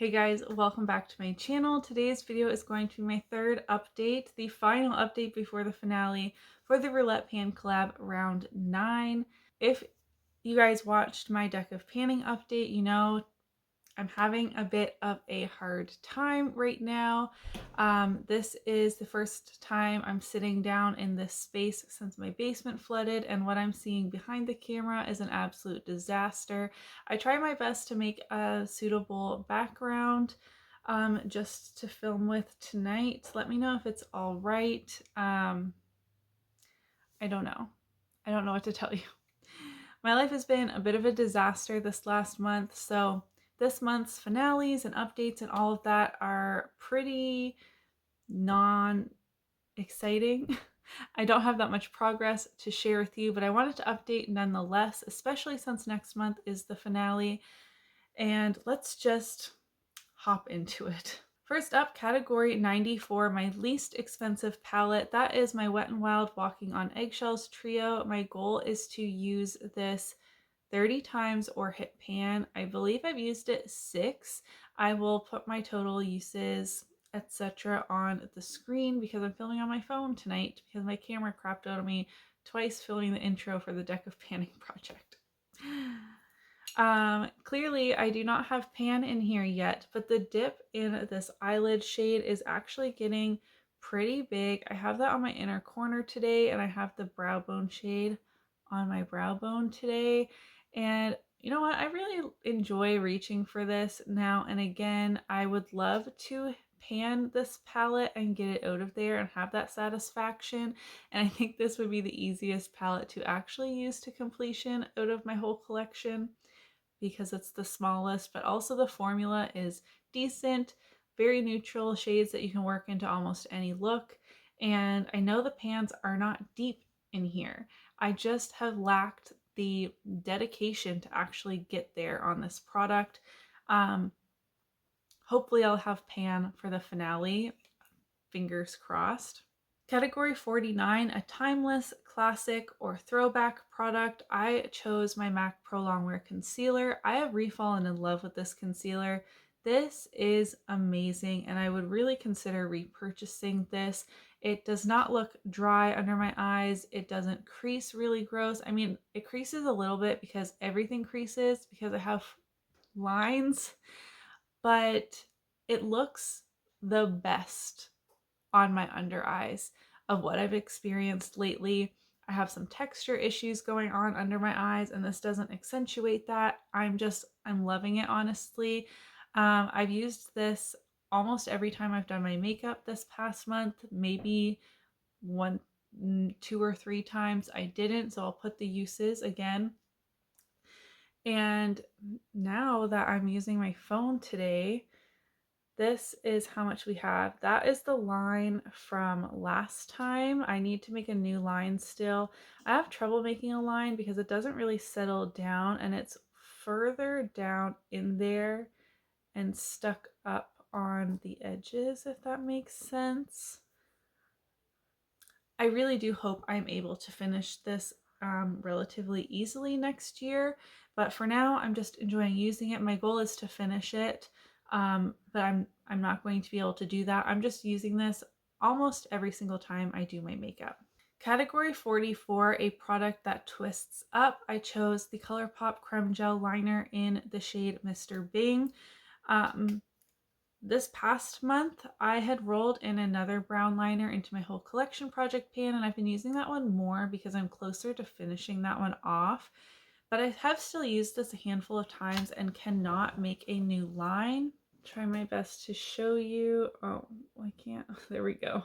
Hey guys, welcome back to my channel. Today's video is going to be my third update, the final update before the finale for the Roulette Pan collab round 9. If you guys watched my deck of panning update, you know I'm having a bit of a hard time right now. This is the first time I'm sitting down in this space since my basement flooded, and what I'm seeing behind the camera is an absolute disaster. I try my best to make a suitable background just to film with tonight. Let me know if it's all right. I don't know. I don't know what to tell you. My life has been a bit of a disaster this last month, so this month's finales and updates and all of that are pretty non-exciting. I don't have that much progress to share with you, but I wanted to update nonetheless, especially since next month is the finale. And let's just hop into it. First up, category 94, my least expensive palette. That is my Wet n Wild Walking on Eggshells trio. My goal is to use this 30 times or hit pan. I believe I've used it 6. I will put my total uses, etc. on the screen because I'm filming on my phone tonight because my camera crapped out on me twice filming the intro for the deck of panning project. Clearly I do not have pan in here yet, but the dip in this eyelid shade is actually getting pretty big. I have that on my inner corner today, and I have the brow bone shade on my brow bone today. And you know what? I really enjoy reaching for this now and again. I would love to pan this palette and get it out of there and have that satisfaction. And I think this would be the easiest palette to actually use to completion out of my whole collection, because it's the smallest, but also the formula is decent, very neutral shades that you can work into almost any look. And I know the pans are not deep in here. I just have lacked the dedication to actually get there on this product. Hopefully I'll have pan for the finale. Fingers crossed. Category 49, a timeless, classic, or throwback product. I chose my MAC Pro Longwear Concealer. I have refallen in love with this concealer. This is amazing, and I would really consider repurchasing this. It does not look dry under my eyes. It doesn't crease really gross. I mean, it creases a little bit because everything creases because I have lines, but it looks the best on my under eyes of what I've experienced lately. I have some texture issues going on under my eyes, and this doesn't accentuate that. I'm loving it, honestly. I've used this almost every time I've done my makeup this past month, maybe 2 or 3 times I didn't, so I'll put the uses again. And now that I'm using my phone today, this is how much we have. That is the line from last time. I need to make a new line still. I have trouble making a line because it doesn't really settle down, and it's further down in there and stuck up on the edges, if that makes sense. I really do hope I'm able to finish this relatively easily next year, but for now I'm just enjoying using it. My goal is to finish it, but I'm not going to be able to do that. I'm just using this almost every single time I do my makeup. Category 44, a product that twists up. I chose the ColourPop Creme Gel Liner in the shade Mr. Bing. This past month, I had rolled in another brown liner into my whole collection project pan, and I've been using that one more because I'm closer to finishing that one off. But I have still used this a handful of times and cannot make a new line. Try my best to show you. Oh, I can't. There we go.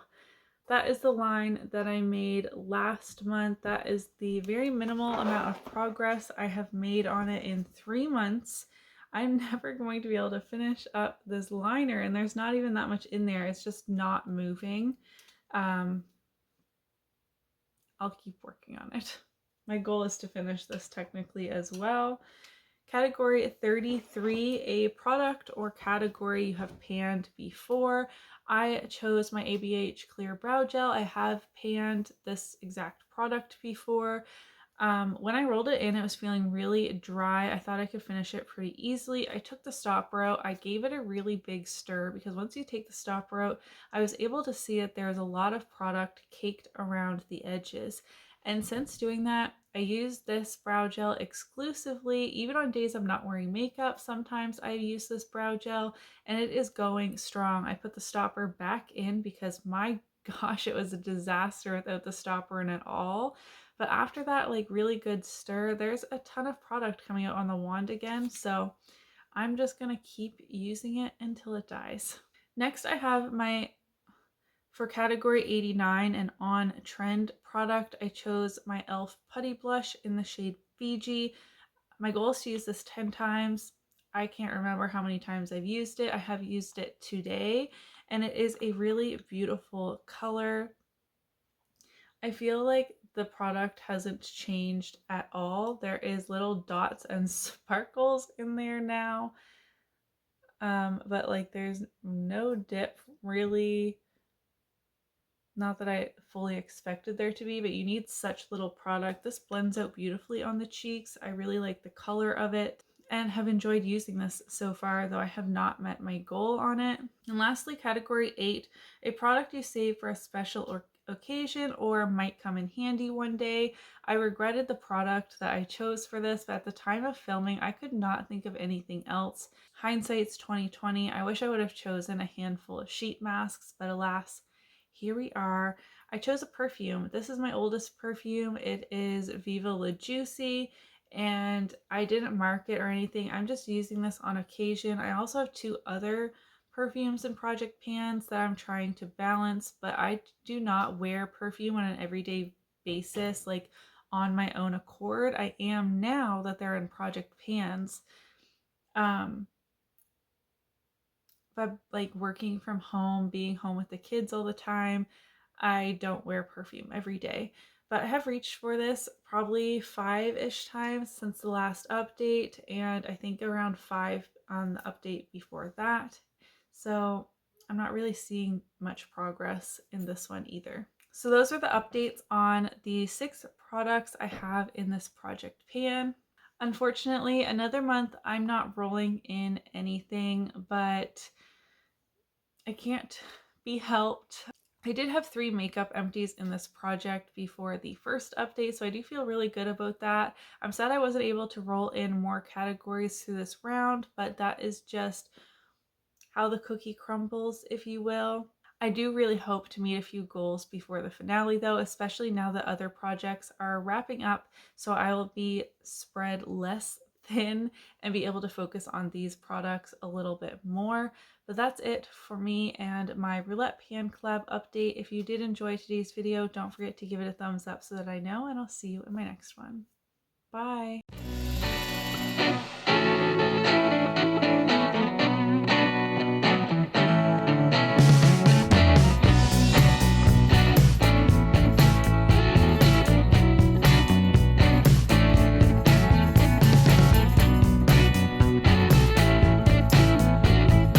That is the line that I made last month. That is the very minimal amount of progress I have made on it in 3 months. I'm never going to be able to finish up this liner, and there's not even that much in there. It's just not moving. I'll keep working on it. My goal is to finish this technically as well. Category 33, a product or category you have panned before. I chose my ABH Clear Brow Gel. I have panned this exact product before. When I rolled it in, it was feeling really dry. I thought I could finish it pretty easily. I took the stopper out. I gave it a really big stir because once you take the stopper out, I was able to see that there was a lot of product caked around the edges. And since doing that, I use this brow gel exclusively. Even on days I'm not wearing makeup, sometimes I use this brow gel and it is going strong. I put the stopper back in because my gosh, it was a disaster without the stopper in at all. But after that, like really good stir, there's a ton of product coming out on the wand again. So I'm just gonna keep using it until it dies. Next, I have my, for category 89 and on trend product, I chose my e.l.f. Putty Blush in the shade Fiji. My goal is to use this 10 times. I can't remember how many times I've used it. I have used it today and it is a really beautiful color. I feel like the product hasn't changed at all. There is little dots and sparkles in there now. But like there's no dip really. Not that I fully expected there to be, but you need such little product. This blends out beautifully on the cheeks. I really like the color of it and have enjoyed using this so far, though I have not met my goal on it. And lastly, category 8, a product you save for a special occasion or might come in handy one day. I regretted the product that I chose for this, but at the time of filming, I could not think of anything else. Hindsight's 2020. I wish I would have chosen a handful of sheet masks, but alas, here we are. I chose a perfume. This is my oldest perfume. It is Viva La Juicy, and I didn't mark it or anything. I'm just using this on occasion. I also have 2 other perfumes and project pans that I'm trying to balance, but I do not wear perfume on an everyday basis, like on my own accord. I am now that they're in project pans. But like working from home, being home with the kids all the time, I don't wear perfume every day. But I have reached for this probably 5-ish times since the last update, and I think around 5 on the update before that. So I'm not really seeing much progress in this one either. So those are the updates on the 6 products I have in this project pan. Unfortunately, another month I'm not rolling in anything, but I can't be helped. I did have 3 makeup empties in this project before the first update, so I do feel really good about that. I'm sad I wasn't able to roll in more categories through this round, but that is just how the cookie crumbles, if you will. I do really hope to meet a few goals before the finale though, especially now that other projects are wrapping up, so I will be spread less thin and be able to focus on these products a little bit more. But that's it for me and my Roulette Pan Collab update. If you did enjoy today's video, don't forget to give it a thumbs up so that I know, and I'll see you in my next one. Bye!